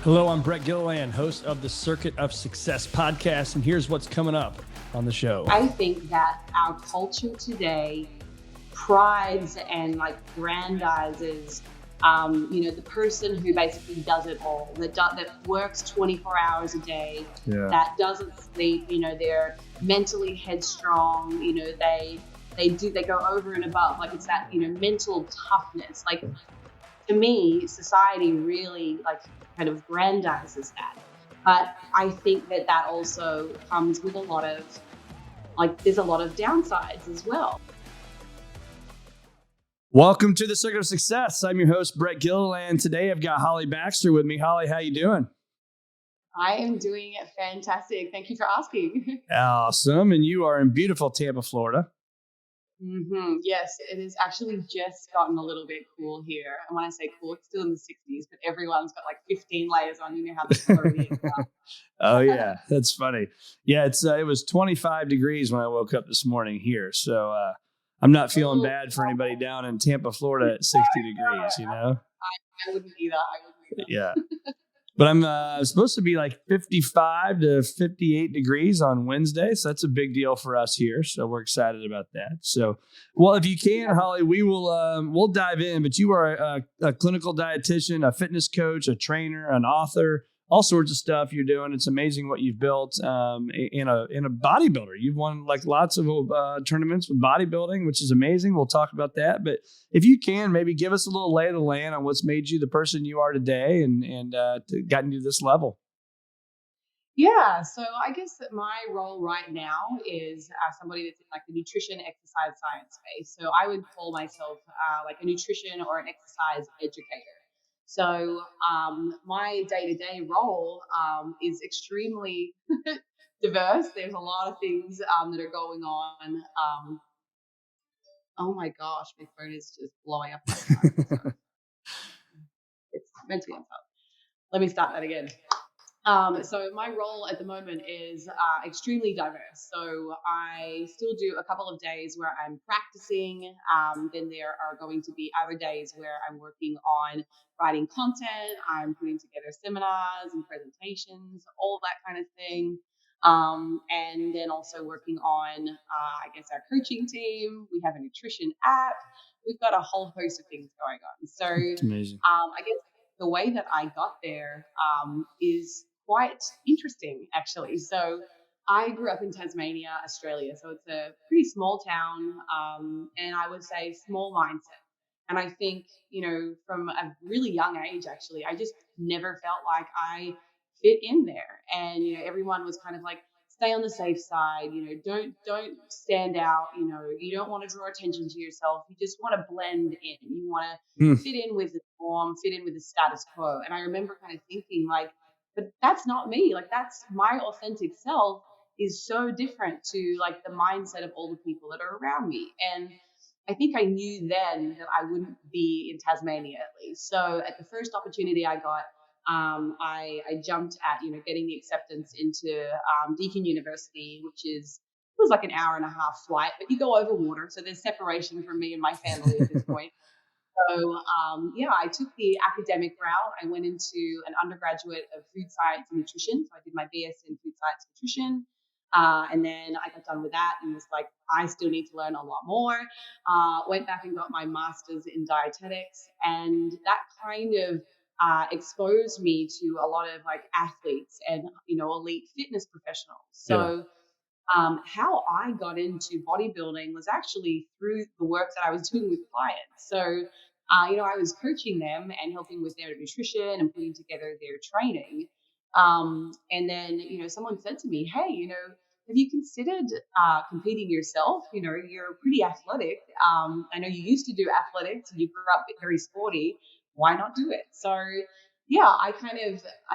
Hello, I'm Brett Gilliland, host of the Circuit of Success podcast, and here's what's coming up on the show. I think that our culture today prides and grandizes, the person who basically does it all, that works 24 hours a day, that doesn't sleep, they're mentally headstrong, they go over and above, it's that, mental toughness. To me, society really kind of grandizes that. But I think that also comes with a lot of, there's a lot of downsides as well. Welcome to the Circuit of Success. I'm your host, Brett Gilliland. Today, I've got Holly Baxter with me. Holly, how you doing? I am doing fantastic. Thank you for asking. Awesome. And you are in beautiful Tampa, Florida. Mm-hmm. Yes, it has actually just gotten a little bit cool here. And when I say cool, it's still in the 60s, but everyone's got 15 layers on. You know how the Florida is. Oh, yeah. That's funny. Yeah, it was 25 degrees when I woke up this morning here. So I'm not feeling bad for anybody down in Tampa, Florida at 60 degrees, I wouldn't either. Yeah. But I'm supposed to be 55 to 58 degrees on Wednesday. So that's a big deal for us here. So we're excited about that. So, well, if you can, Holly, we'll dive in. But you are a clinical dietitian, a fitness coach, a trainer, an author, all sorts of stuff you're doing. It's amazing what you've built in a bodybuilder. You've won lots of tournaments with bodybuilding, which is amazing. We'll talk about that. But if you can, maybe give us a little lay of the land on what's made you the person you are today and gotten you to this level. Yeah, so I guess that my role right now is somebody that's in the nutrition, exercise, science space. So I would call myself a nutrition or an exercise educator. So my day-to-day role is extremely diverse. There's a lot of things that are going on. Oh my gosh, my phone is just blowing up. It's meant to be on top. Let me start that again. So my role at the moment is extremely diverse. So I still do a couple of days where I'm practicing. Then there are going to be other days where I'm working on writing content. I'm putting together seminars and presentations, all that kind of thing. And then also working on, our coaching team. We have a nutrition app. We've got a whole host of things going on. So That's amazing. I guess the way that I got there is quite interesting, actually. So I grew up in Tasmania, Australia. So it's a pretty small town, and I would say small mindset. And I think, from a really young age, actually, I just never felt like I fit in there. And, everyone was kind of stay on the safe side, don't stand out, you don't want to draw attention to yourself. You just want to blend in. You want to fit in with the norm, fit in with the status quo. And I remember kind of thinking but that's not me. That's my authentic self is so different to the mindset of all the people that are around me. And I think I knew then that I wouldn't be in Tasmania, at least. So at the first opportunity I got, I jumped at getting the acceptance into Deakin University, which was an hour and a half flight, but you go over water, so there's separation from me and my family at this point. So I took the academic route. I went into an undergraduate of food science and nutrition. So I did my BS in food science and nutrition. And then I got done with that and was I still need to learn a lot more. Went back and got my master's in dietetics. And that kind of exposed me to a lot of athletes and, elite fitness professionals. So how I got into bodybuilding was actually through the work that I was doing with clients. So, I was coaching them and helping with their nutrition and putting together their training. And then, someone said to me, hey, have you considered competing yourself? You're pretty athletic. I know you used to do athletics and you grew up very sporty. Why not do it? So I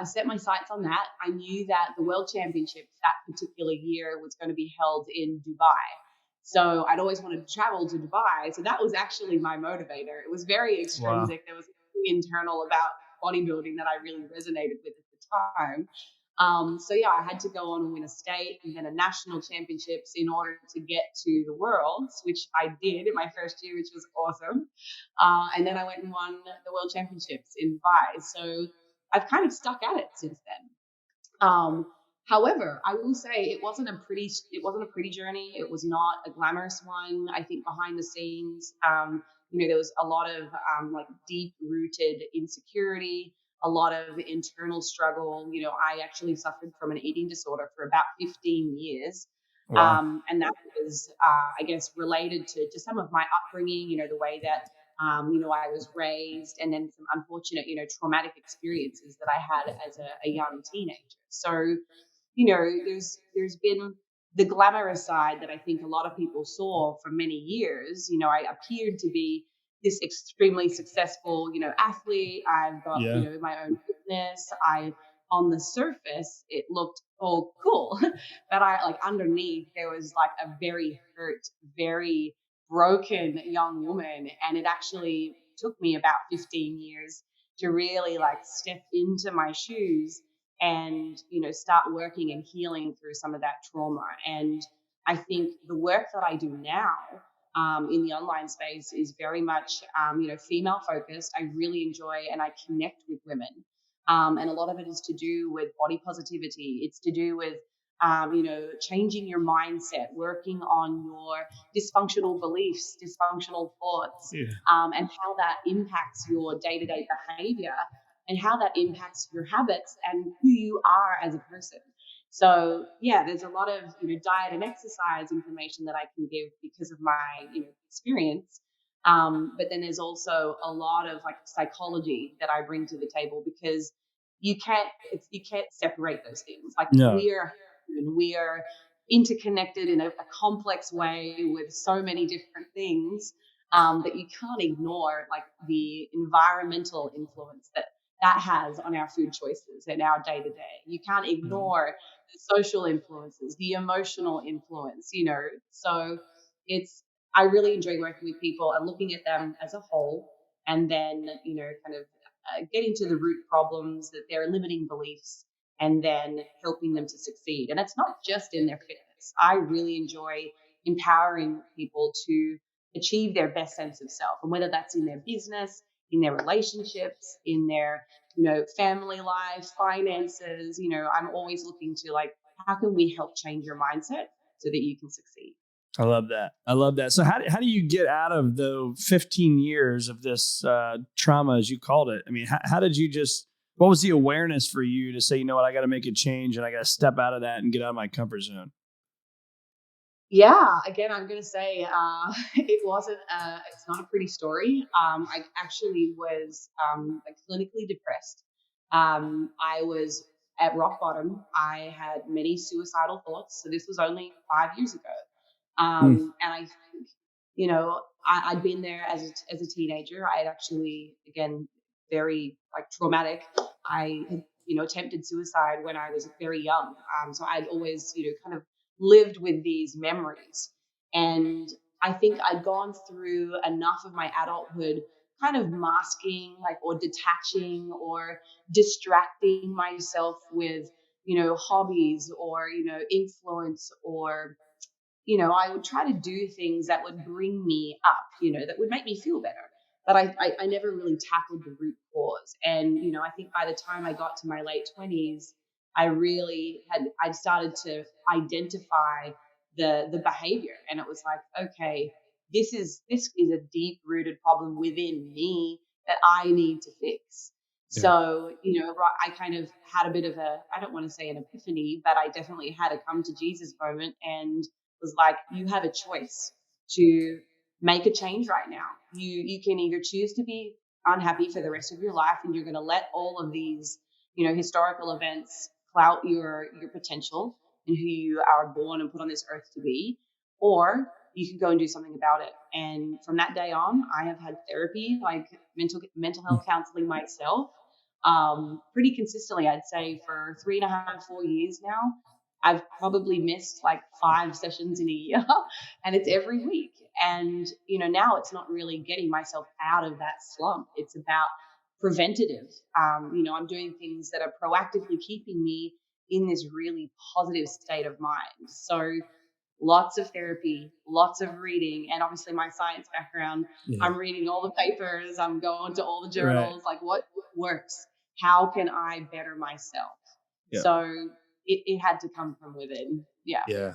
set my sights on that. I knew that the World Championships that particular year was going to be held in Dubai. So I'd always wanted to travel to Dubai. So that was actually my motivator. It was very extrinsic. Wow. There was something internal about bodybuilding that I really resonated with at the time. I had to go on and win a state and then a national championships in order to get to the worlds, which I did in my first year, which was awesome. And then I went and won the world championships in Dubai. So I've kind of stuck at it since then. However, I will say it wasn't a pretty journey. It was not a glamorous one. I think behind the scenes, there was a lot of like deep rooted insecurity, a lot of internal struggle. I actually suffered from an eating disorder for about 15 years. Wow. And that was, I guess, related to some of my upbringing, the way that, I was raised, and then some unfortunate, traumatic experiences that I had as a young teenager. So, there's been the glamorous side that I think a lot of people saw for many years. I appeared to be this extremely successful, athlete. I've got, Yeah. my own business. On the surface, it looked all cool, but I like underneath there was like a very hurt, very broken young woman, and it actually took me about 15 years to really like step into my shoes and start working and healing through some of that trauma. And I think the work that I do now in the online space is very much female focused. I really enjoy and I connect with women, and a lot of it is to do with body positivity. It's to do with changing your mindset, working on your dysfunctional beliefs, dysfunctional thoughts, Yeah. and how that impacts your day-to-day behavior, and how that impacts your habits and who you are as a person. So yeah, there's a lot of diet and exercise information that I can give because of my experience. But then there's also a lot of like psychology that I bring to the table, because you can't separate those things. Like No. we are interconnected in a complex way with so many different things, that you can't ignore like the environmental influence that has on our food choices and our day to day. You can't ignore the social influences, the emotional influence. So it's I really enjoy working with people and looking at them as a whole, and then kind of getting to the root problems, that their limiting beliefs, and then helping them to succeed. And it's not just in their fitness. I really enjoy empowering people to achieve their best sense of self, and whether that's in their business, in their relationships, in their family life, finances. I'm always looking to like, how can we help change your mindset so that you can succeed? I love that. I love that. So how do you get out of the 15 years of this trauma, as you called it? I mean, how did you what was the awareness for you to say, you know what, I got to make a change and I got to step out of that and get out of my comfort zone? Yeah, again, I'm going to say it's not a pretty story. I actually was like clinically depressed. I was at rock bottom. I had many suicidal thoughts. So this was only 5 years ago. Hmm. And I think, I'd been there as a teenager. I had actually, again, very like traumatic. I had, attempted suicide when I was very young. So I'd always, kind of lived with these memories. And I think I'd gone through enough of my adulthood kind of masking, like, or detaching or distracting myself with, hobbies or, influence, or I would try to do things that would bring me up, that would make me feel better. But I never really tackled the root cause. And, I think by the time I got to my late 20s, I'd started to identify the behavior. And it was like, okay, this is a deep rooted problem within me that I need to fix. Yeah. So, I kind of had a bit of I don't want to say an epiphany, but I definitely had a come to Jesus moment, and was like, you have a choice to make a change right now. You can either choose to be unhappy for the rest of your life, and you're going to let all of these, historical events clout your potential and who you are born and put on this earth to be, or you can go and do something about it. And from that day on, I have had therapy, like mental health counseling myself, pretty consistently. I'd say for 3.5, 4 years now. I've probably missed like 5 sessions in a year, and it's every week. And, now it's not really getting myself out of that slump. It's about preventative. I'm doing things that are proactively keeping me in this really positive state of mind. So lots of therapy, lots of reading, and obviously my science background. Yeah. I'm reading all the papers. I'm going to all the Right. journals, like what works. how can I better myself? Yeah. So it had to come from within. Yeah. Yeah.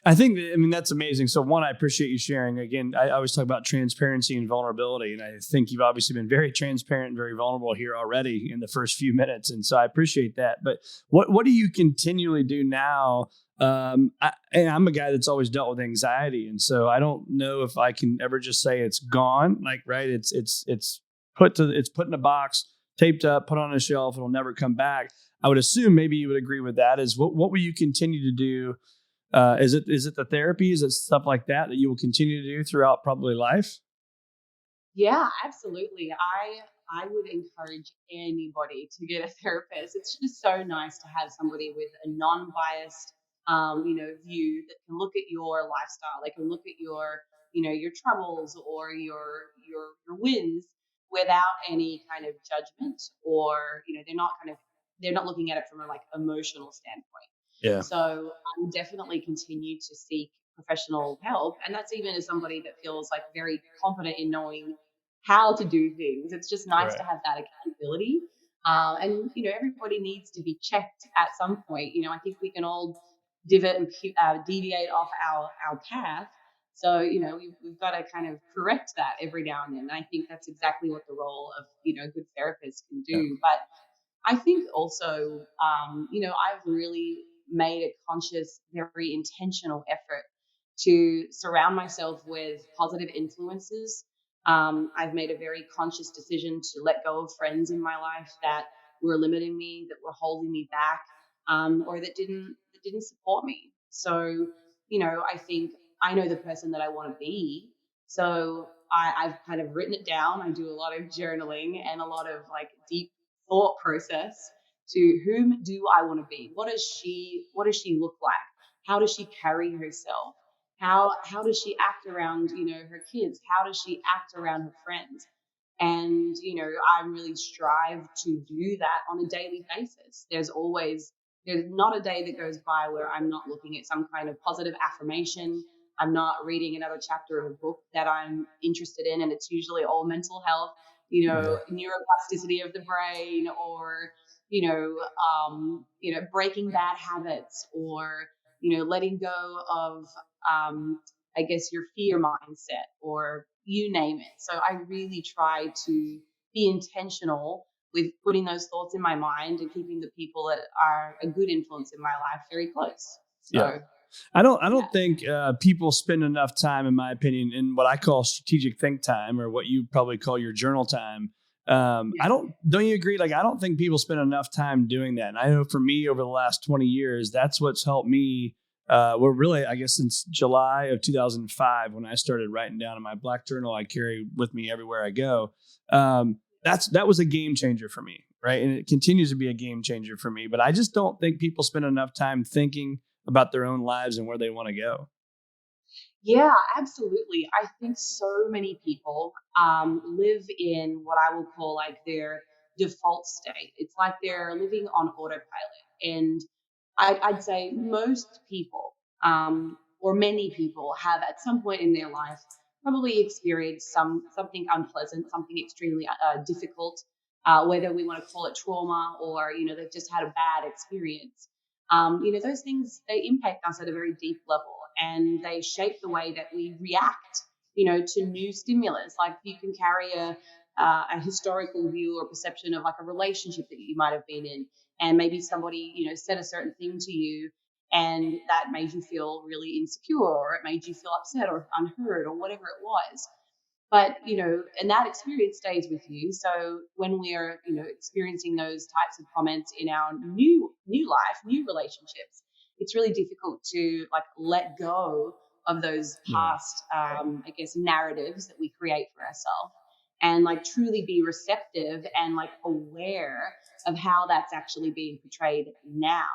I think, that's amazing. So one, I appreciate you sharing. Again, I always talk about transparency and vulnerability. And I think you've obviously been very transparent and very vulnerable here already in the first few minutes. And so I appreciate that. But what do you continually do now? And I'm a guy that's always dealt with anxiety. And so I don't know if I can ever just say it's gone. Like, right. It's put in a box, taped up, put on a shelf. It'll never come back. I would assume maybe you would agree with that. Is what will you continue to do? Is it the therapy? Is it stuff like that you will continue to do throughout probably life? Yeah, absolutely. I would encourage anybody to get a therapist. It's just so nice to have somebody with a non-biased, view that can look at your lifestyle. They can look at your, your troubles or your wins without any kind of judgment, or they're not looking at it from a like emotional standpoint. Yeah. So I would definitely continue to seek professional help. And that's even as somebody that feels like very confident in knowing how to do things. It's just nice Right. to have that accountability. And, everybody needs to be checked at some point. I think we can all divot and deviate off our path. So, we've got to kind of correct that every now and then. And I think that's exactly what the role of, a good therapist can Yeah. do. But I think also, I've really made a conscious, very intentional effort to surround myself with positive influences. I've made a very conscious decision to let go of friends in my life that were limiting me, that were holding me back, or that didn't support me. So, I think I know the person that I want to be. So I've kind of written it down. I do a lot of journaling and a lot of like deep thought process to whom do I want to be? What does she look like? How does she carry herself? How does she act around, her kids? How does she act around her friends? And, I really strive to do that on a daily basis. There's not a day that goes by where I'm not looking at some kind of positive affirmation. I'm not reading another chapter of a book that I'm interested in, and it's usually all mental health, Yeah. neuroplasticity of the brain, or, breaking bad habits, or, letting go of, I guess, your fear mindset, or you name it. So I really try to be intentional with putting those thoughts in my mind and keeping the people that are a good influence in my life very close. Yeah. So I don't yeah, think people spend enough time, in my opinion, in what I call strategic think time, or what you probably call your journal time. I yeah, don't you agree? Like, I don't think people spend enough time doing that. And I know for me over the last 20 years, that's what's helped me. Well, really, I guess since July of 2005, when I started writing down in my black journal I carry with me everywhere I go. That was a game changer for me, right? And it continues to be a game changer for me. But I just don't think people spend enough time thinking about their own lives and where they want to go. yeah, absolutely. I think so many people live in what I will call like their default state. It's like they're living on autopilot. And I'd say most people, or many people, have at some point in their life probably experienced something unpleasant, something extremely difficult, whether we want to call it trauma, or they've just had a bad experience. Those things, they impact us at a very deep level, and they shape the way that we react, to new stimulus. Like you can carry a historical view or perception of like a relationship that you might have been in, and maybe somebody said a certain thing to you, and that made you feel really insecure, or it made you feel upset or unheard, or whatever it was. But and that experience stays with you. So when we're experiencing those types of comments in our new life, new relationships, it's really difficult to like let go of those Yeah. past I guess narratives that we create for ourselves, and like truly be receptive and like aware of how that's actually being portrayed now.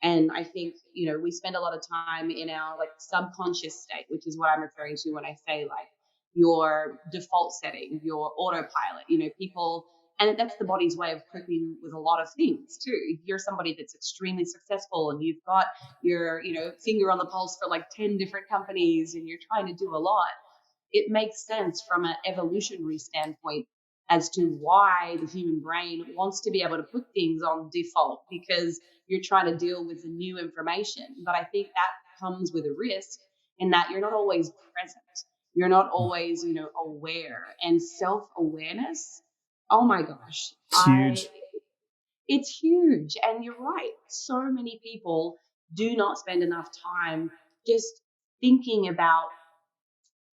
And I think we spend a lot of time in our like subconscious state, which is what I'm referring to when I say like your default setting, your autopilot. People, and that's the body's way of coping with a lot of things too. If you're somebody that's extremely successful and you've got your, finger on the pulse for like 10 different companies and you're trying to do a lot, it makes sense from an evolutionary standpoint as to why the human brain wants to be able to put things on default because you're trying to deal with the new information. But I think that comes with a risk in that you're not always present. You're not always, aware, and self-awareness. Oh my gosh. It's huge. It's huge. And you're right. So many people do not spend enough time just thinking about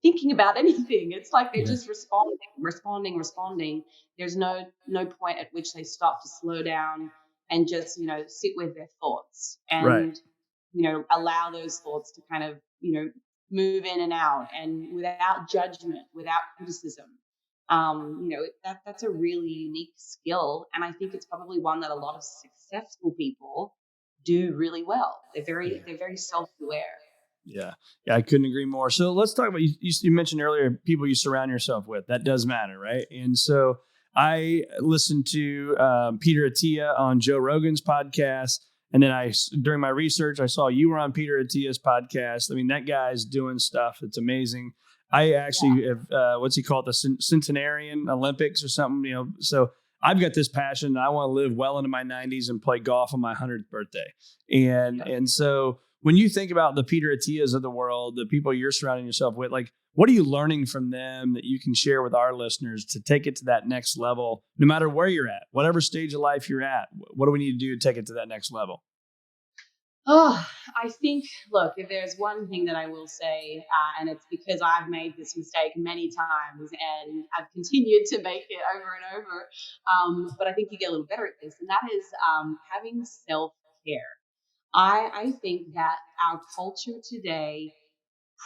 anything. It's like they're just responding. There's no point at which they stop to slow down and just, sit with their thoughts Right. and, allow those thoughts to kind of, move in and out and without judgment, without criticism. That's a really unique skill. And I think it's probably one that a lot of successful people do really well. They're very self-aware. Yeah. Yeah. I couldn't agree more. So let's talk about, you mentioned earlier, people you surround yourself with. That does matter. Right. And so I listened to Peter Attia on Joe Rogan's podcast. And then during my research, I saw you were on Peter Attia's podcast. I mean, that guy's doing stuff that's amazing. I actually have, what's he called? The Centenarian Olympics or something, so I've got this passion. I want to live well into my 90s and play golf on my 100th birthday. And so when you think about the Peter Attias of the world, the people you're surrounding yourself with, like, what are you learning from them that you can share with our listeners to take it to that next level, no matter where you're at, whatever stage of life you're at? What do we need to do to take it to that next level? Oh, I think, look, if there's one thing that I will say, and it's because I've made this mistake many times and I've continued to make it over and over, but I think you get a little better at this, and that is having self-care. I think that our culture today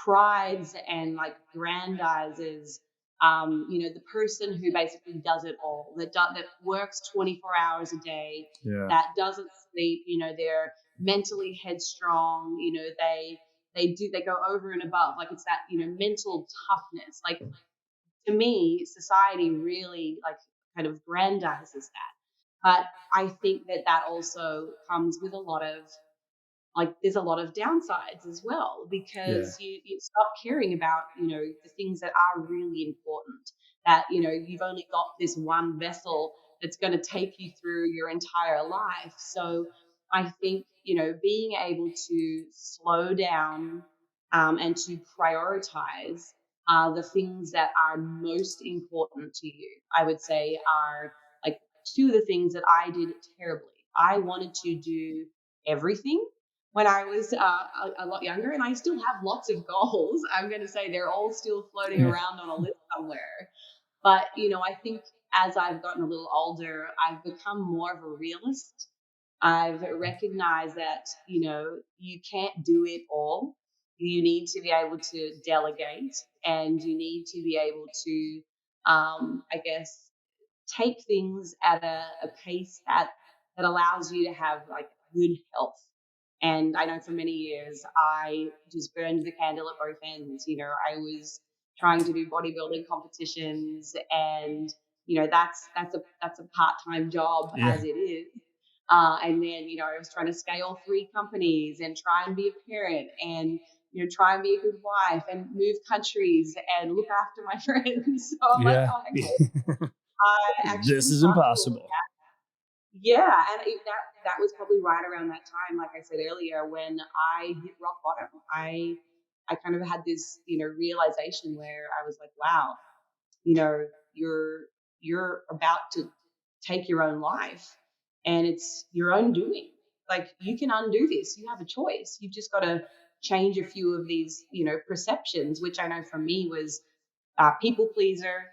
prides and like grandizes the person who basically does it all, that works 24 hours a day, Yeah. that doesn't sleep, they're mentally headstrong, they go over and above, like it's that mental toughness. Like, to me, society really like kind of grandizes that, but I think that also comes with a lot of, like, there's a lot of downsides as well, Yeah. because you stop caring about the things that are really important, that you've only got this one vessel that's going to take you through your entire life. So I think being able to slow down, and to prioritize the things that are most important to you, I would say, are like two of the things that I did terribly. I wanted to do everything when I was a lot younger, and I still have lots of goals. I'm going to say they're all still floating Yeah. around on a list somewhere. But I think as I've gotten a little older, I've become more of a realist. I've recognized that you can't do it all. You need to be able to delegate, and you need to be able to, I guess, take things at a pace that allows you to have like good health. And I know for many years I just burned the candle at both ends. I was trying to do bodybuilding competitions, and that's a part-time job Yeah. as it is. And then I was trying to scale 3 companies and try and be a parent and try and be a good wife and move countries and look after my friends. So I'm like, Yeah. oh, okay, I This actually is can't do all of impossible. that. Yeah, and that was probably right around that time, like I said earlier, when I hit rock bottom. I kind of had this, realization where I was like, wow, you know, you're you're about to take your own life, and it's your own doing. Like, you can undo this. You have a choice. You've just got to change a few of these, perceptions, which I know for me was people pleaser,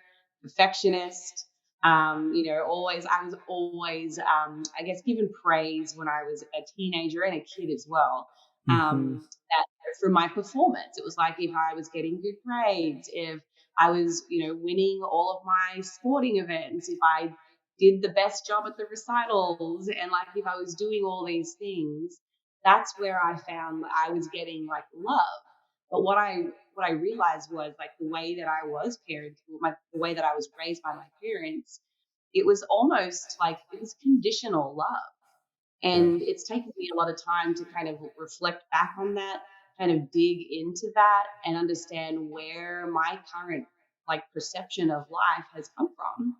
perfectionist. Always I was always, I guess, given praise when I was a teenager and a kid as well. Hmm. That for my performance, it was like if I was getting good grades, if I was, winning all of my sporting events, if I did the best job at the recitals, and like if I was doing all these things, that's where I found that I was getting like love. But what I realized was, like, the way that I was parented, the way that I was raised by my parents, it was almost like it was conditional love. Yeah. And it's taken me a lot of time to kind of reflect back on that, kind of dig into that and understand where my current like perception of life has come from.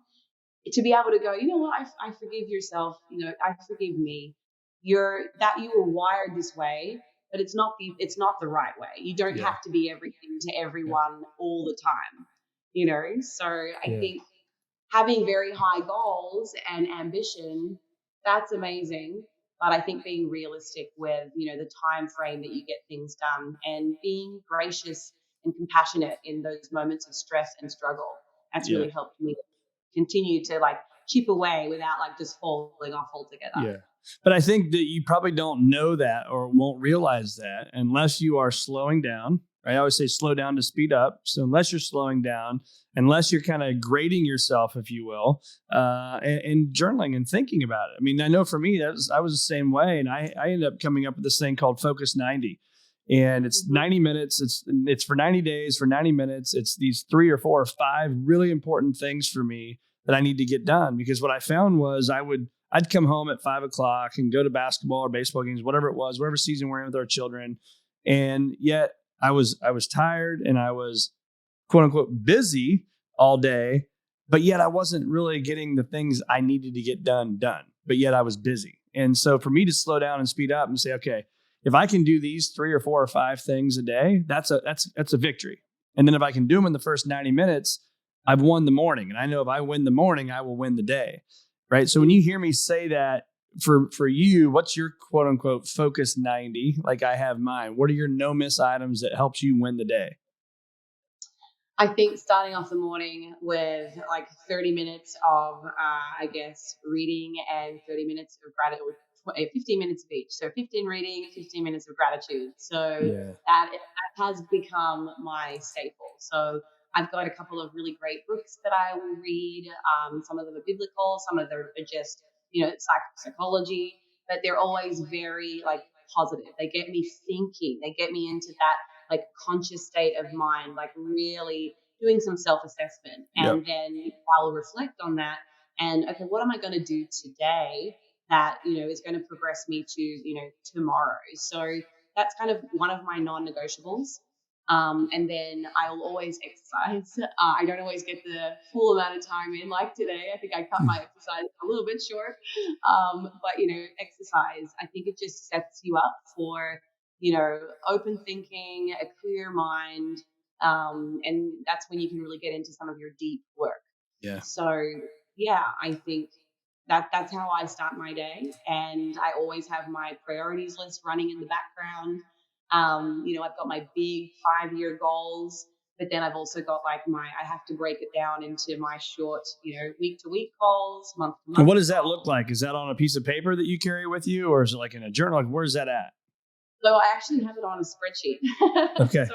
to be able to go, you know what, I forgive yourself, I forgive me. You were wired this way, but it's not the right way. You don't Yeah. have to be everything to Yeah. everyone all the time, So I Yeah. think having very high goals and ambition, that's amazing. But I think being realistic with, the time frame that you get things done, and being gracious and compassionate in those moments of stress and struggle, that's Yeah. really helped me continue to like chip away without like just falling off altogether. Yeah. But I think that you probably don't know that or won't realize that unless you are slowing down. Right? I always say slow down to speed up. So unless you're slowing down, unless you're kind of grading yourself, if you will, and journaling and thinking about it. I mean, I know for me, I was the same way. And I ended up coming up with this thing called Focus 90. And it's 90 minutes. It's for 90 days, for 90 minutes. It's these 3 or 4 or 5 really important things for me that I need to get done. Because what I found was I'd come home at 5 o'clock and go to basketball or baseball games, whatever it was, whatever season we're in with our children. And yet I was tired and I was quote unquote busy all day, but yet I wasn't really getting the things I needed to get done, but yet I was busy. And so for me to slow down and speed up and say, okay, if I can do these 3 or 4 or 5 things a day, that's a victory. And then if I can do them in the first 90 minutes, I've won the morning. And I know if I win the morning, I will win the day. Right. So when you hear me say that, for you, what's your quote unquote focus 90? Like I have mine. What are your no miss items that helps you win the day? I think starting off the morning with like 30 minutes of, I guess, reading and 30 minutes of gratitude, 15 minutes of each. So 15 reading, 15 minutes of gratitude. So Yeah. that has become my staple. So I've got a couple of really great books that I will read. Some of them are biblical, some of them are just, psychology, but they're always very like positive. They get me thinking, they get me into that like conscious state of mind, like really doing some self-assessment. Yep. And then I'll reflect on that and, okay, what am I going to do today that, is going to progress me to, tomorrow? So that's kind of one of my non-negotiables. And then I'll always exercise. I don't always get the full amount of time in like today. I think I cut my exercise a little bit short. But, exercise, I think it just sets you up for, open thinking, a clear mind. And that's when you can really get into some of your deep work. Yeah. So, yeah, I think that's how I start my day. And I always have my priorities list running in the background. I've got my big 5-year goals, but then I've also got like I have to break it down into my short, week to week goals, month to month. And what does that look like? Is that on a piece of paper that you carry with you, or is it like in a journal? Like, where's that at? So I actually have it on a spreadsheet. Okay. So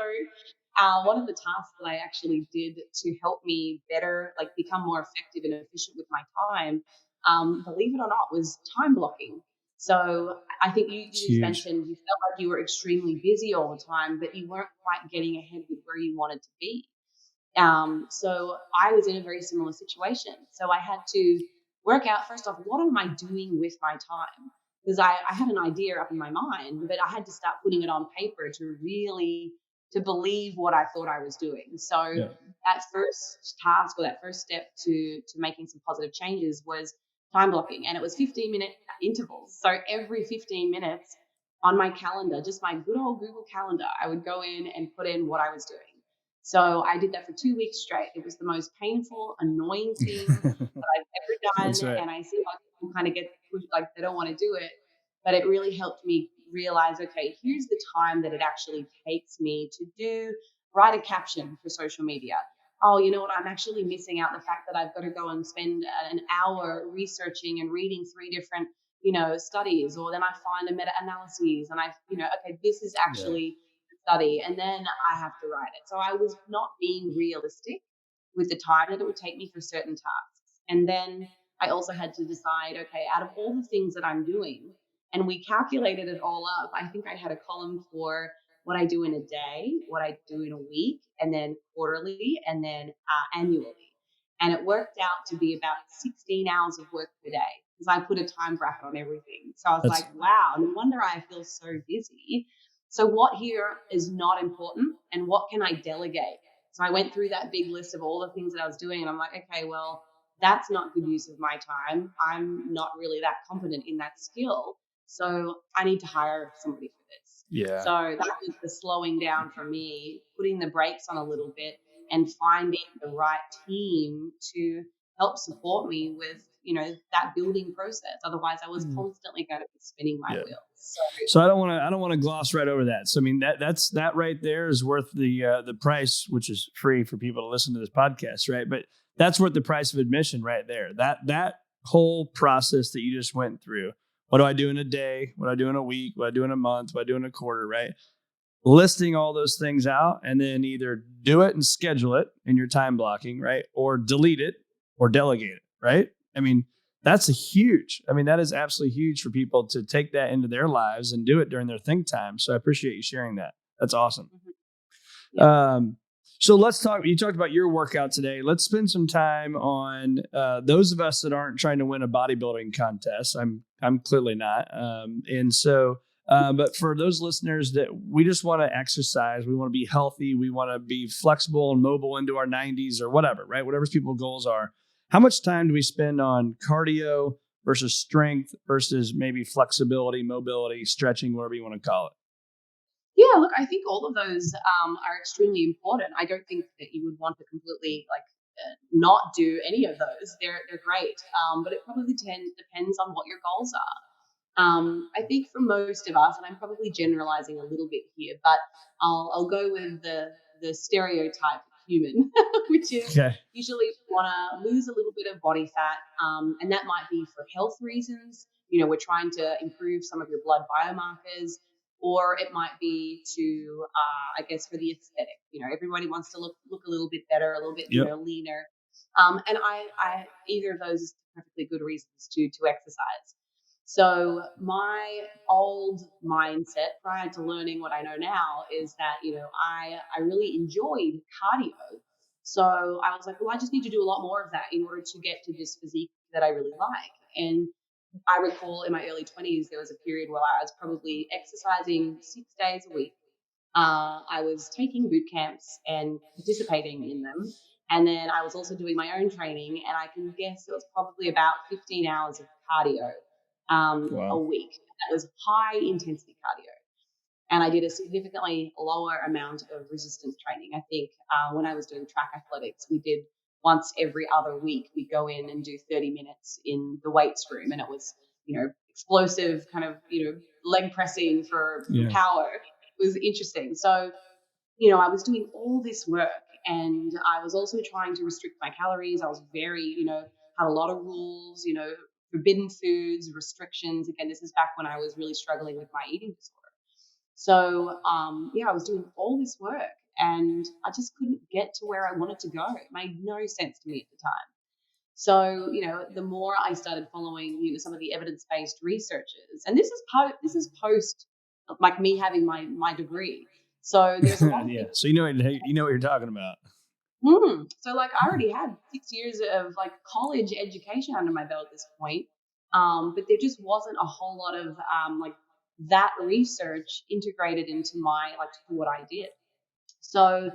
one of the tasks that I actually did to help me better, like become more effective and efficient with my time, believe it or not, was time blocking. So I think you just mentioned you felt like you were extremely busy all the time, but you weren't quite getting ahead with where you wanted to be. So I was in a very similar situation. So I had to work out, first off, what am I doing with my time? Because I had an idea up in my mind, but I had to start putting it on paper to really to believe what I thought I was doing. So that first task or that first step to making some positive changes was time blocking, and it was 15-minute intervals. So every 15 minutes on my calendar, just my good old Google Calendar, I would go in and put in what I was doing. So I did that for 2 weeks straight. It was the most painful, annoying thing that I've ever done. Right. And I see how people kind of get like they don't want to do it. But it really helped me realize, okay, here's the time that it actually takes me to write a caption for social media. Oh, you know what? I'm actually missing out the fact that I've got to go and spend an hour researching and reading 3 different, studies, or then I find a meta-analyses and okay, this is actually study, and then I have to write it. So I was not being realistic with the time that it would take me for certain tasks. And then I also had to decide, okay, out of all the things that I'm doing, and we calculated it all up, I think I had a column for what I do in a day, what I do in a week, and then quarterly, and then annually. And it worked out to be about 16 hours of work per day because I put a time bracket on everything. So I was like, wow, no wonder I feel so busy. So what here is not important and what can I delegate? So I went through that big list of all the things that I was doing and I'm like, okay, well, that's not good use of my time. I'm not really that competent in that skill. So I need to hire somebody for this. Yeah. So that was the slowing down for me, putting the brakes on a little bit and finding the right team to help support me with, that building process. Otherwise I was constantly going to be spinning my wheels. So I don't want to gloss right over that. So I mean that right there is worth the price, which is free for people to listen to this podcast, right? But that's worth the price of admission right there. That whole process that you just went through. What do I do in a day? What do I do in a week? What do I do in a month? What do I do in a quarter, right? Listing all those things out and then either do it and schedule it in your time blocking, right? Or delete it or delegate it, right? I mean, that is absolutely huge for people to take that into their lives and do it during their think time. So I appreciate you sharing that. That's awesome. Yeah. So let's talk, you talked about your workout today. Let's spend some time on those of us that aren't trying to win a bodybuilding contest. I'm clearly not. But for those listeners that we just want to exercise, we want to be healthy, we want to be flexible and mobile into our 90s or whatever, right? Whatever people's goals are. How much time do we spend on cardio versus strength versus maybe flexibility, mobility, stretching, whatever you want to call it? Yeah, look, I think all of those are extremely important. I don't think that you would want to completely not do any of those. They're great, but it probably depends on what your goals are. I think for most of us, and I'm probably generalizing a little bit here, but I'll go with the stereotype human, which is usually want to lose a little bit of body fat, and that might be for health reasons. We're trying to improve some of your blood biomarkers, or it might be to, I guess, for the aesthetic. Everybody wants to look a little bit better, a little bit leaner, and I either of those is perfectly good reasons to exercise. So my old mindset prior to learning what I know now is that, I really enjoyed cardio. So I was like, well, I just need to do a lot more of that in order to get to this physique that I really like. And I recall in my early 20s, there was a period where I was probably exercising 6 days a week. I was taking boot camps and participating in them. And then I was also doing my own training. And I can guess it was probably about 15 hours of cardio a week. That was high intensity cardio. And I did a significantly lower amount of resistance training. I think when I was doing track athletics, we did once every other week, we'd go in and do 30 minutes in the weights room. And it was, explosive kind of, leg pressing for power. It was interesting. So, I was doing all this work and I was also trying to restrict my calories. I was very, had a lot of rules, forbidden foods, restrictions. Again, this is back when I was really struggling with my eating disorder. So, I was doing all this work and I just couldn't get to where I wanted to go. It made no sense to me at the time. So, the more I started following, some of the evidence-based researchers, and this is post like me having my degree. So there's a lot of So you know what you're talking about. So I already had 6 years of college education under my belt at this point. But there just wasn't a whole lot of that research integrated into what I did. So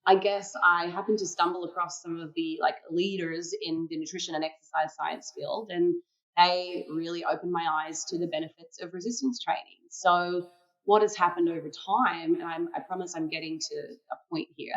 I guess I happened to stumble across some of the leaders in the nutrition and exercise science field, and they really opened my eyes to the benefits of resistance training. So what has happened over time, and I promise I'm getting to a point here.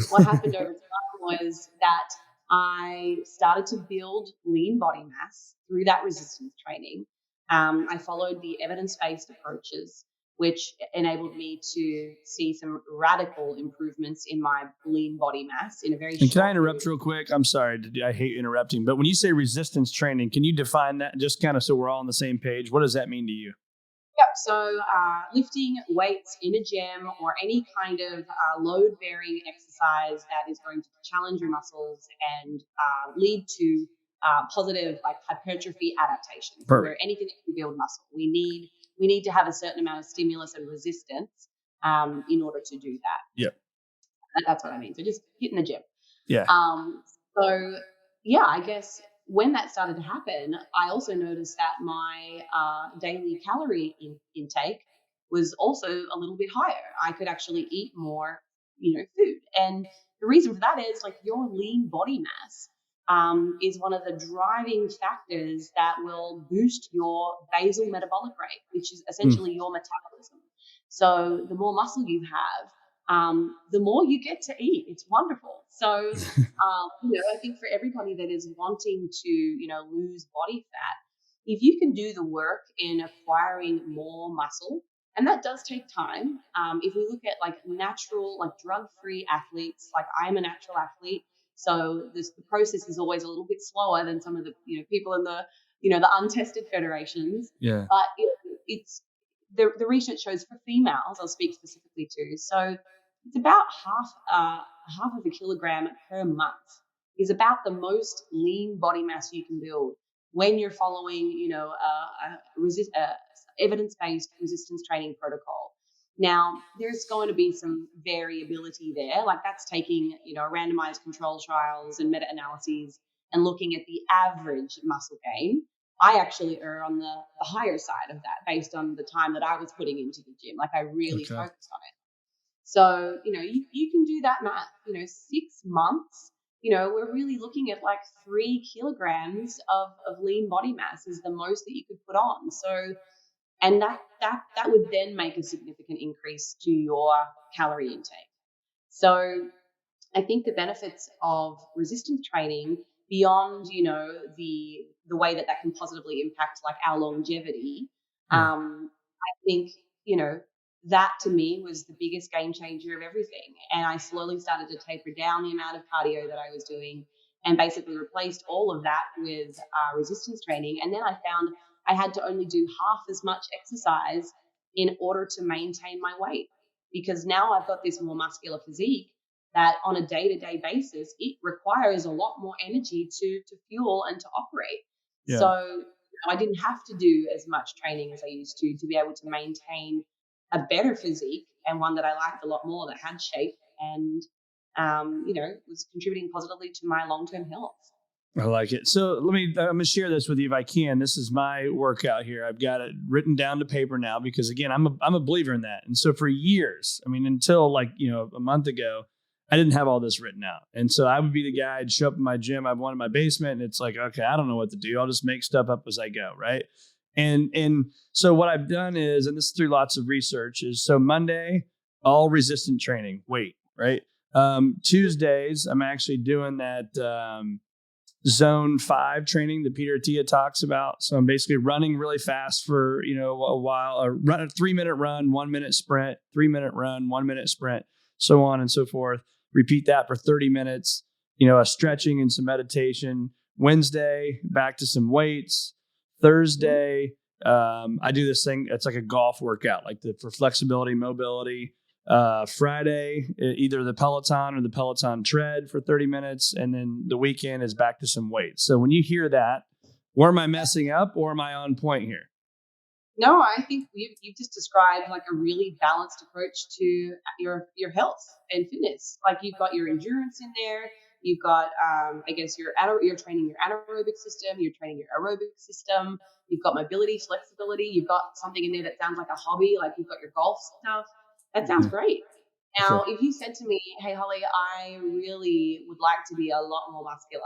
What happened over time was that I started to build lean body mass through that resistance training. I followed the evidence-based approaches, which enabled me to see some radical improvements in my lean body mass in a very short Can I interrupt real quick? I'm sorry. I hate interrupting. But when you say resistance training, can you define that just kind of so we're all on the same page? What does that mean to you? Yep. So lifting weights in a gym or any kind of load-bearing exercise that is going to challenge your muscles and lead to positive hypertrophy adaptations. Where anything that can build muscle, we need to have a certain amount of stimulus and resistance in order to do that. Yep. That's what I mean. So just hit in the gym. Yeah. So yeah, I guess when that started to happen, I also noticed that my daily calorie intake was also a little bit higher. I could actually eat more, food. And the reason for that is your lean body mass is one of the driving factors that will boost your basal metabolic rate, which is essentially your metabolism. So the more muscle you have, the more you get to eat. It's wonderful. So, I think for everybody that is wanting to, lose body fat, if you can do the work in acquiring more muscle, and that does take time. If we look at like natural, like drug-free athletes, like I'm a natural athlete, so the process is always a little bit slower than some of the people in the untested federations. Yeah. But it's the research shows for females, I'll speak specifically to. So it's about half of a kilogram per month is about the most lean body mass you can build when you're following, a evidence-based resistance training protocol. Now, there's going to be some variability there. Like that's taking, randomized control trials and meta-analyses and looking at the average muscle gain. I actually err on the higher side of that based on the time that I was putting into the gym. Like I really focused on it. So, you can do that math, 6 months, we're really looking at like 3 kilograms of lean body mass is the most that you could put on. So, and that would then make a significant increase to your calorie intake. So I think the benefits of resistance training beyond, the way that can positively impact like our longevity, I think, that to me was the biggest game changer of everything. And I slowly started to taper down the amount of cardio that I was doing and basically replaced all of that with resistance training. And then I found I had to only do half as much exercise in order to maintain my weight, because now I've got this more muscular physique that on a day-to-day basis, it requires a lot more energy to fuel and to operate. Yeah. So I didn't have to do as much training as I used to be able to maintain a better physique and one that I liked a lot more, that had shape and, was contributing positively to my long-term health. I like it. So I'm going to share this with you if I can. This is my workout here. I've got it written down to paper now because again, I'm a believer in that. And so for years, until like, a month ago, I didn't have all this written out. And so I would be the guy, I'd show up in my gym, I've one in my basement, and it's like, okay, I don't know what to do. I'll just make stuff up as I go. Right. And so what I've done is, and this is through lots of research, is so Monday, all resistant training, weight, right? Tuesdays, I'm actually doing that zone 5 training that Peter Attia talks about. So I'm basically running really fast for, a while, a 3-minute run, 1-minute sprint, 3-minute run, 1-minute sprint, so on and so forth. Repeat that for 30 minutes, a stretching and some meditation. Wednesday, back to some weights. Thursday, I do this thing. It's like a golf workout, for flexibility, mobility. Friday, either the Peloton or the Peloton tread for 30 minutes. And then the weekend is back to some weights. So when you hear that, where am I messing up or am I on point here? No, I think you've just described like a really balanced approach to your health and fitness. Like you've got your endurance in there. You've got, you're training your anaerobic system. You're training your aerobic system. You've got mobility, flexibility. You've got something in there that sounds like a hobby. Like you've got your golf stuff. That sounds great. Now, if you said to me, hey, Holly, I really would like to be a lot more muscular,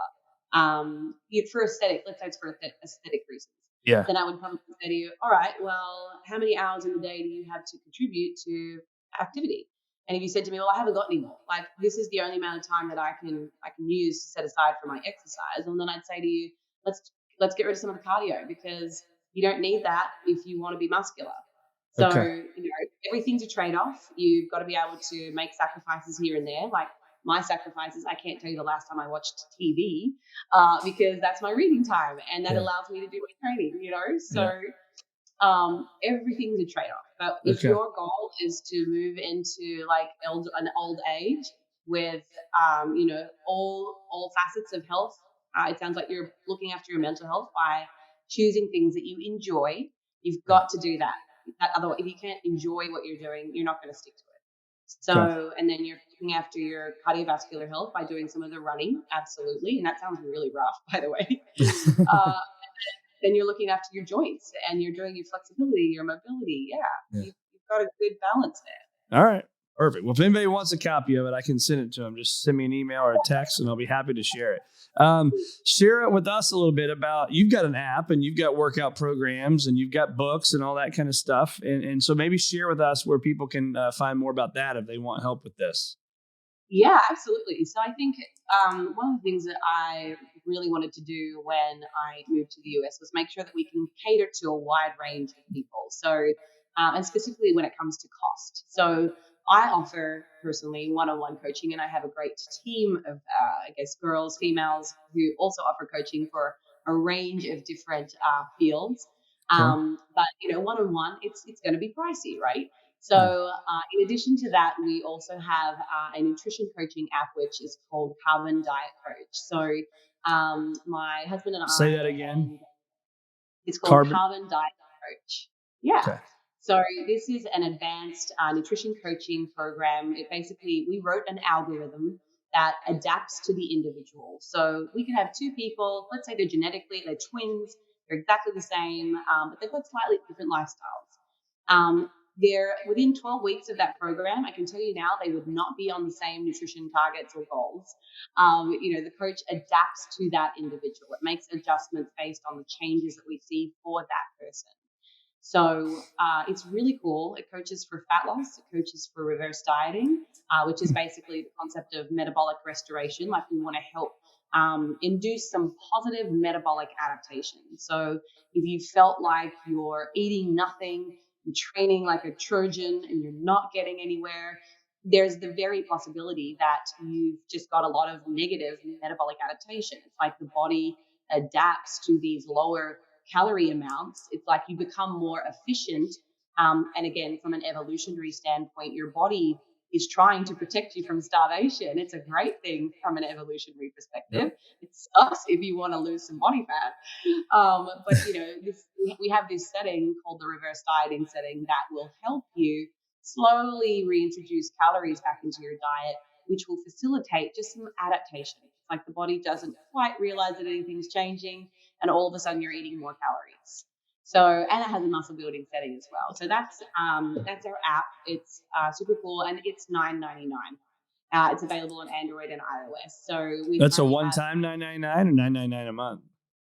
for aesthetic, let's say it's for aesthetic reasons. Yeah. Then I would probably say to you, all right, well, how many hours in the day do you have to contribute to activity? And if you said to me, well, I haven't got any more, like this is the only amount of time that I can use to set aside for my exercise. And then I'd say to you, let's get rid of some of the cardio, because you don't need that if you want to be muscular. So, everything's a trade-off. You've got to be able to make sacrifices here and there. Like my sacrifices, I can't tell you the last time I watched TV because that's my reading time, and that allows me to do my training, So everything's a trade-off. But if your goal is to move into like an old age with, all facets of health, it sounds like you're looking after your mental health by choosing things that you enjoy. You've got to do that. Otherwise, if you can't enjoy what you're doing, you're not going to stick to it. So, and then you're looking after your cardiovascular health by doing some of the running, absolutely. And that sounds really rough, by the way. Then you're looking after your joints and you're doing your flexibility, your mobility. Yeah. You've got a good balance there. All right. Perfect. Well, if anybody wants a copy of it, I can send it to them. Just send me an email or a text and I'll be happy to share it. Share it with us a little bit about, you've got an app and you've got workout programs and you've got books and all that kind of stuff. And so maybe share with us where people can find more about that if they want help with this. Yeah, absolutely. So I think one of the things that I really wanted to do when I moved to the US was make sure that we can cater to a wide range of people. So, and specifically when it comes to cost. So I offer personally one-on-one coaching, and I have a great team of, I guess, girls, females who also offer coaching for a range of different fields. Okay. But one-on-one, it's going to be pricey, right? So in addition to that, we also have a nutrition coaching app, which is called Carbon Diet Coach. So my husband and Say I, that again. and it's called Carbon. Carbon Diet Coach. Yeah. Okay. So this is an advanced nutrition coaching program. We wrote an algorithm that adapts to the individual. So we could have two people, let's say they're twins, they're exactly the same, but they've got slightly different lifestyles. They're within 12 weeks of that program. I can tell you now they would not be on the same nutrition targets or goals. The coach adapts to that individual. It makes adjustments based on the changes that we see for that person. So it's really cool. It coaches for fat loss. It coaches for reverse dieting, which is basically the concept of metabolic restoration. Like we want to help induce some positive metabolic adaptation. So if you felt like you're eating nothing, you're training like a Trojan and you're not getting anywhere, there's the very possibility that you've just got a lot of negative metabolic adaptation. It's like the body adapts to these lower calorie amounts. It's like you become more efficient. And again, from an evolutionary standpoint, your body is trying to protect you from starvation. It's a great thing from an evolutionary perspective. Yep. It sucks if you want to lose some body fat. But we have this setting called the reverse dieting setting that will help you slowly reintroduce calories back into your diet, which will facilitate just some adaptation. It's like the body doesn't quite realize that anything's changing, and all of a sudden you're eating more calories. So, and it has a muscle building setting as well. So that's our app. It's super cool, and it's $9.99. It's available on Android and iOS. So that's a one-time $9.99 or $9.99 a month?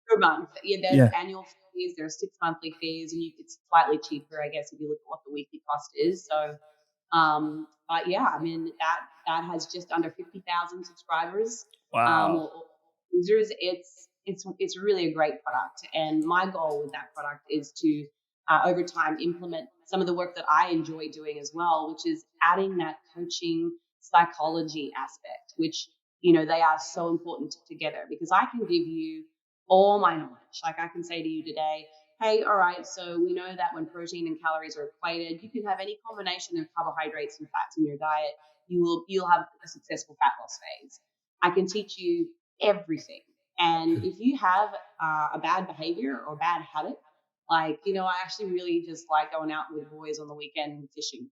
Per month. Yeah, there's annual fees. There's 6 monthly fees, and it's slightly cheaper, I guess, if you look at what the weekly cost is. So, I mean that has just under 50,000 subscribers. Wow. Users. It's really a great product, and my goal with that product is to over time implement some of the work that I enjoy doing as well, which is adding that coaching psychology aspect, which they are so important together, because I can give you all my knowledge. Like I can say to you today, hey, all right, so we know that when protein and calories are equated, you can have any combination of carbohydrates and fats in your diet. You'll have a successful fat loss phase. I can teach you everything. And if you have a bad behavior or bad habit, like, I actually really just like going out with boys on the weekend and fishing.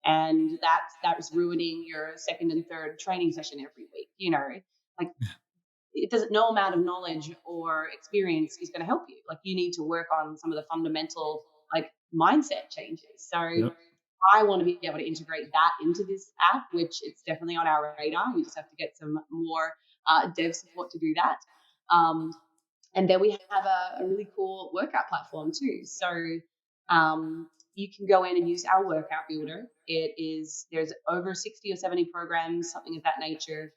And that's ruining your second and third training session every week. Like it doesn't, no amount of knowledge or experience is going to help you. Like you need to work on some of the fundamental like mindset changes. So I want to be able to integrate that into this app, which it's definitely on our radar. We just have to get some more dev support to do that. And then we have a really cool workout platform too. So you can go in and use our workout builder. There's over 60 or 70 programs, something of that nature.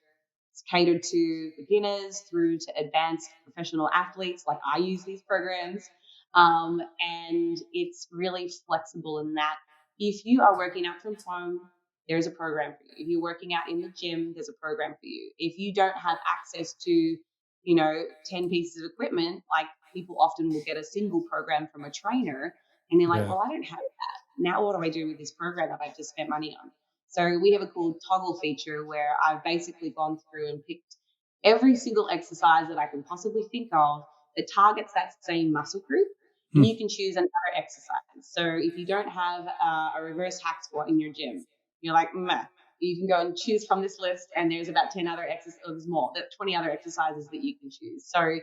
It's catered to beginners through to advanced professional athletes. Like I use these programs. And it's really flexible in that if you are working out from home, there's a program for you. If you're working out in the gym, there's a program for you. If you don't have access to 10 pieces of equipment, like people often will get a single program from a trainer and they're like, well, I don't have that. Now what do I do with this program that I've just spent money on? So we have a cool toggle feature where I've basically gone through and picked every single exercise that I can possibly think of that targets that same muscle group. And you can choose another exercise. So if you don't have a reverse hack squat in your gym, you're like, meh. You can go and choose from this list, and there's about 10 other exercises, 20 other exercises that you can choose. So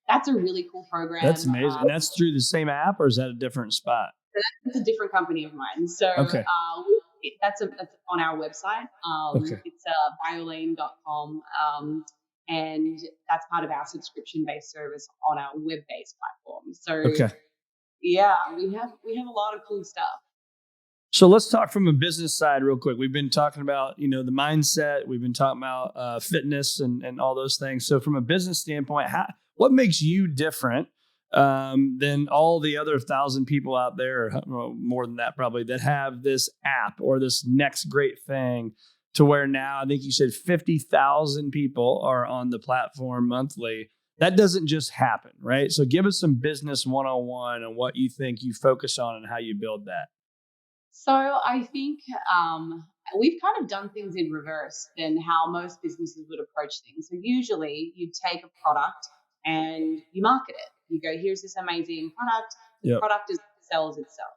that's a really cool program. That's amazing. And that's through the same app, or is that a different spot? That's a different company of mine. So okay. that's on our website. Okay. It's biolane.com. And that's part of our subscription-based service on our web-based platform. So Okay. yeah, we have a lot of cool stuff. So let's talk from a business side real quick. We've been talking about, the mindset. We've been talking about fitness and all those things. So from a business standpoint, what makes you different than all the other 1,000 people out there, or more than that probably, that have this app or this next great thing, to where now I think you said 50,000 people are on the platform monthly? That doesn't just happen, right? So give us some business 101 on what you think you focus on and how you build that. So I think we've kind of done things in reverse than how most businesses would approach things. So usually you take a product and you market it. You go, here's this amazing product. The Yep. product sells itself.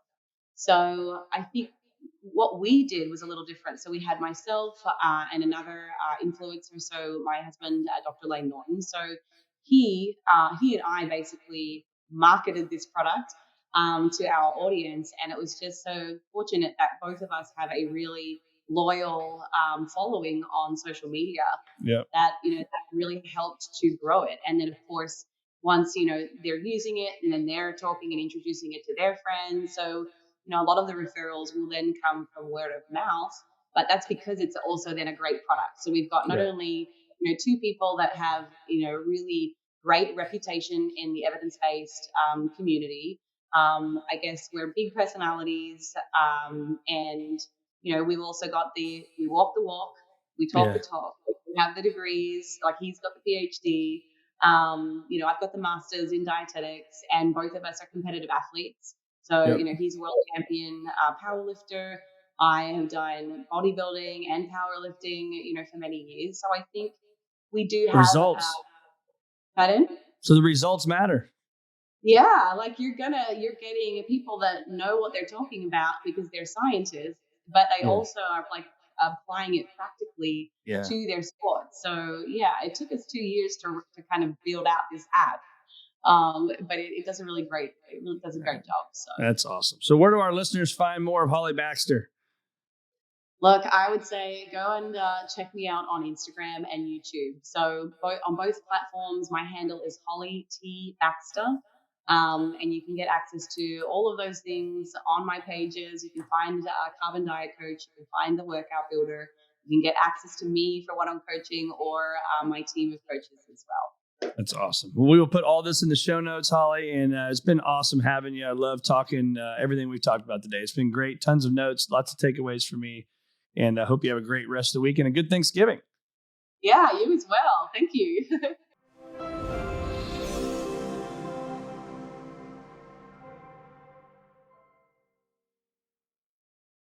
So I think what we did was a little different. So we had myself and another influencer. So my husband, Dr. Lane Norton. So he and I basically marketed this product to our audience, and it was just so fortunate that both of us have a really loyal following on social media Yep. that that really helped to grow it. And then of course, once they're using it, and then they're talking and introducing it to their friends. So a lot of the referrals will then come from word of mouth, but that's because it's also then a great product. So we've got not Right. only two people that have really great reputation in the evidence-based community. I guess we're big personalities, and we've also got we walk the walk, we talk Yeah. the talk, we have the degrees. Like he's got the PhD. I've got the masters in dietetics, and both of us are competitive athletes. So Yep. he's a world champion powerlifter. I have done bodybuilding and powerlifting, for many years. So I think we do have Results. pardon? So the results matter. Yeah, like you're getting people that know what they're talking about because they're scientists, but they Yeah. also are like applying it practically Yeah. to their sport. So yeah, it took us 2 years to kind of build out this app, but it does a really great. It really does a great job. So That's awesome. So where do our listeners find more of Holly Baxter? look, I would say go and check me out on Instagram and YouTube. So on both platforms, my handle is Holly T Baxter. And you can get access to all of those things on my pages. You can find Carbon Diet Coach. You can find the Workout Builder. You can get access to me for what I'm coaching, or my team of coaches as well. That's awesome. Well, we will put all this in the show notes, Holly, and it's been awesome having you. I love talking everything we've talked about today. It's been great. Tons of notes, lots of takeaways for me, and I hope you have a great rest of the week and a good Thanksgiving. Yeah, you as well.